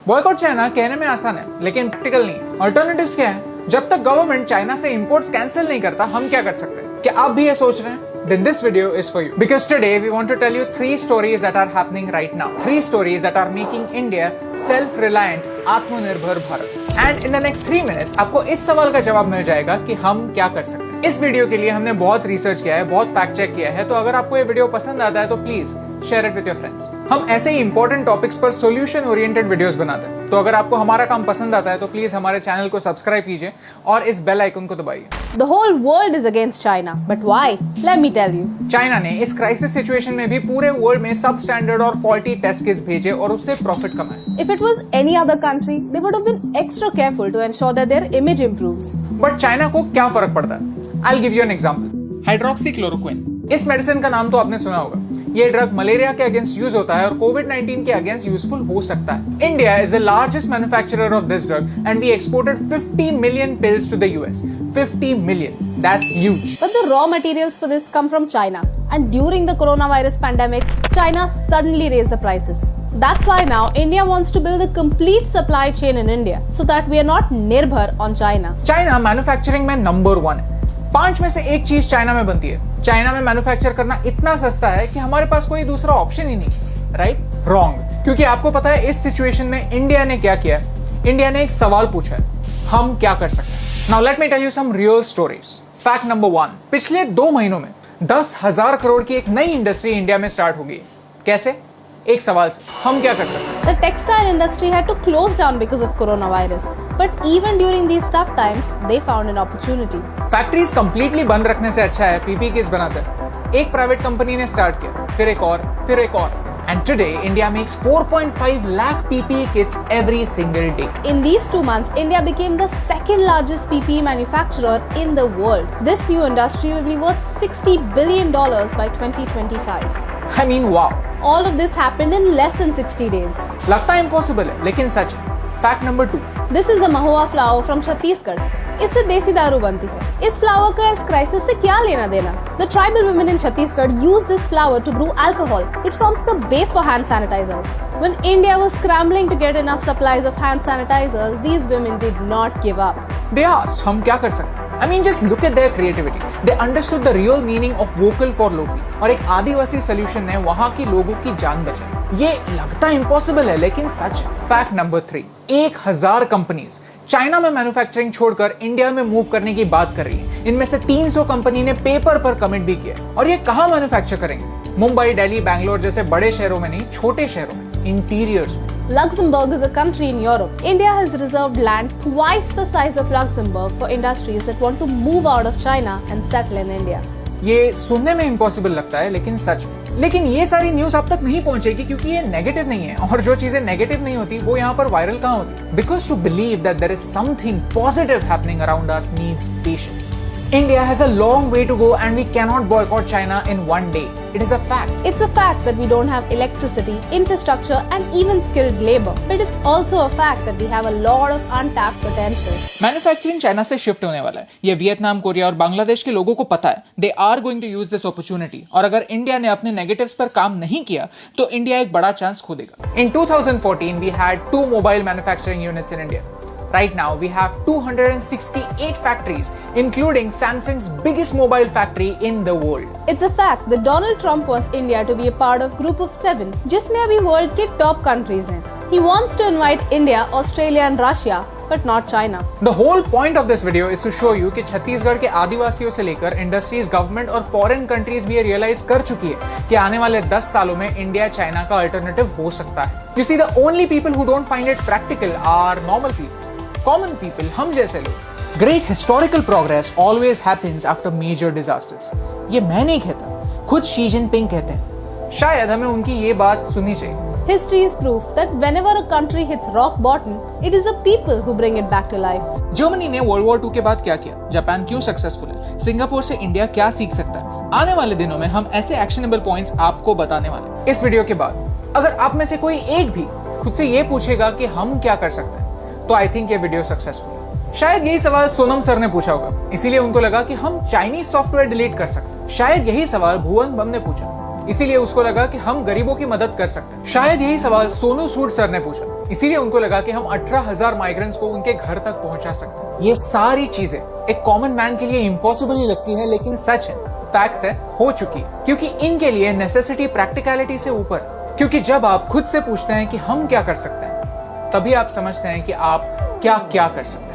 Boycott China कहने में आसान है लेकिन प्रैक्टिकल नहीं। ऑल्टरनेटिव्स क्या है? जब तक गवर्नमेंट चाइना से इंपोर्ट्स कैंसिल नहीं करता हम क्या कर सकते हैं? क्या आप भी ये सोच रहे हैं? Then this video is for you. Because today we want to tell you 3 stories that are happening right now. 3 stories that are making India self-reliant, आत्मनिर्भर Bharat. And in the next 3 minutes आपको इस सवाल का जवाब मिल जाएगा कि हम क्या कर सकते हैं. इस वीडियो के लिए हमने बहुत रिसर्च किया है, बहुत फैक्ट चेक किया है, तो अगर आपको ये वीडियो पसंद आता है तो please share it with your friends. हम ऐसे ही इंपॉर्टेंट टॉपिक्स पर सॉल्यूशन ओरिएंटेड वीडियोस बनाते हैं, तो अगर आपको हमारा काम पसंद आता है तो प्लीज हमारे चैनल को सब्सक्राइब कीजिए और इस बेल आइकन को दबाइए. The whole world is against China, but why? Let me tell you. China ने इस क्राइसिस सिचुएशन में भी पूरे वर्ल्ड में सब स्टैंडर्ड और फॉल्टी टेस्ट किट्स भेजे और उससे प्रॉफिट कमाए. If it was any other country, they would have been extra careful to ensure that their image improves. But China को क्या फर्क पड़ता है? I'll give you an example. Hydroxychloroquine. इस मेडिसिन का नाम तो आपने सुना होगा. ये ड्रग मलेरिया के अगेंस्ट यूज होता है और कोविड-19 के अगेंस्ट यूजफुल हो सकता है. India is the largest manufacturer of this drug and we exported 50 million pills to the US. 50 million. That's huge. But the raw materials for this come from China. And during the coronavirus pandemic, China suddenly raised the prices. That's why now India wants to build a complete supply chain in India so that we are not nirbhar on China. China manufacturing में number 1 है. 5 में से एक चीज China में बनती है. China में मैन्युफैक्चर करना इतना सस्ता है कि हमारे पास कोई दूसरा ऑप्शन ही नहीं. राइट? रॉन्ग. क्योंकि आपको पता है इस सिचुएशन में इंडिया ने क्या किया. इंडिया ने एक सवाल पूछा है, हम क्या कर सकते हैं. Now let me tell you some real stories. Fact number 1, पिछले 2 महीनों में 10,000 करोड़ की एक नई इंडस्ट्री इंडिया में स्टार्ट होगी. कैसे? एक सवाल से. हम क्या कर सकते हैं? The textile industry had to close down because of coronavirus. But even during these tough times, they found an opportunity. Factories completely बंद रखने से अच्छा है पीपी किट्स बनाते हैं. एक प्राइवेट कंपनी ने स्टार्ट किया, फिर एक और. And today, India makes 4.5 lakh PPE kits every single day. In these 2 months, India became the second largest PPE manufacturer in the world. This new industry will be worth $60 billion by 2025. I mean, wow. All of this happened in less than 60 days. लगता है impossible है, लेकिन सच है. Fact number 2. This is the Mahua flower from Chhattisgarh. इससे देसी दारू बनती है. इस फ्लावर का इस क्राइसिस से क्या लेना देना? The tribal women in Chhattisgarh use this flower to brew alcohol. It forms the base for hand sanitizers. When India was scrambling to get enough supplies of hand sanitizers, these women did not give up. They asked, हम क्या कर सकते हैं? I mean, just look at their creativity. They understood the real meaning of vocal for local. और एक आदिवासी solution ने वहां की लोगों की जान बचाई. ये लगता इम्पॉसिबल है लेकिन सच है. Fact number 3. 1000 कंपनीज चाइना में मैन्युफैक्चरिंग छोड़कर इंडिया में मूव करने की बात कर रही है. इनमें से 300 कंपनी ने पेपर पर कमिट भी किया. और ये कहां मैन्युफैक्चर करेंगे? मुंबई, दिल्ली, बैंगलोर जैसे बड़े शहरों में नहीं, छोटे शहरों में, इंटीरियर्स में. Luxembourg is a country in Europe. India has reserved land twice the size of Luxembourg for industries that want to move out of China and settle in India. ये सुनने में इम्पॉसिबल लगता है लेकिन सच है. लेकिन ये सारी न्यूज आप तक नहीं पहुंचेगी क्योंकि ये नेगेटिव नहीं है, और जो चीजें नेगेटिव नहीं होती वो यहाँ पर वायरल कहाँ होती. Because to believe that there is something positive happening around us needs patience. India has a long way to go and we cannot boycott China in one day. It is a fact. It's a fact that we don't have electricity, infrastructure and even skilled labor. But it's also a fact that we have a lot of untapped potential. Manufacturing China से shift होने वाला है. ये Vietnam, Korea और बांग्लादेश के लोगों को पता है. They are going to use this opportunity. और अगर इंडिया ने अपने नेगेटिव्स पर काम नहीं किया तो इंडिया एक बड़ा चांस खो देगा. In 2014 we had 2 mobile manufacturing units in India. Right now, we have 268 factories, including Samsung's biggest mobile factory in the world. It's a fact that Donald Trump wants India to be a part of Group of 7, जिसमें अभी world के top countries हैं. He wants to invite India, Australia and Russia, but not China. The whole point of this video is to show you कि छत्तीसगढ़ के आदिवासियों से लेकर industries, government और फॉरेन कंट्रीज भी ये रियलाइज कर चुकी है कि आने वाले 10 सालों में इंडिया चाइना का अल्टरनेटिव हो सकता है. You see, the only people who don't find it practical are normal people. Common people, हम जैसे लोग. Great historical progress always happens after major disasters. ये मैं नहीं कहता, खुद शी जिनपिंग कहते हैं. शायद हमें उनकी ये बात सुननी चाहिए. History is proof that whenever a country hits rock bottom, it is the people who bring it back to life. Germany ने वर्ल्ड वॉर 2 के बाद क्या किया? जापान क्यों सक्सेसफुल है? सिंगापुर से इंडिया क्या सीख सकता है? आने वाले दिनों में हम ऐसे एक्शनेबल पॉइंट्स आपको बताने वाले. इस वीडियो के बाद अगर आप में से कोई एक भी खुद से ये पूछेगा कि हम क्या कर सकते हैं, तो आई थिंक ये वीडियो सक्सेसफुल है. शायद यही सवाल सोनम सर ने पूछा होगा, इसीलिए उनको लगा कि हम चाइनीज सॉफ्टवेयर डिलीट कर सकते हैं. शायद यही सवाल भुवन बम ने पूछा, इसीलिए उसको लगा कि हम गरीबों की मदद कर सकते हैं. शायद यही सवाल सोनू सूद सर ने पूछा, इसीलिए उनको लगा कि हम 18,000 माइग्रेंट्स को उनके घर तक पहुंचा सकते हैं। ये सारी चीजें एक कॉमन मैन के लिए इम्पॉसिबल ही लगती है, लेकिन सच है, फैक्ट्स है, हो चुकी, क्योंकि इनके लिए नेसेसिटी प्रैक्टिकलिटी से ऊपर। क्योंकि जब आप खुद से पूछते हैं कि हम क्या कर सकते हैं, तभी आप समझते हैं कि आप क्या क्या कर सकते हैं।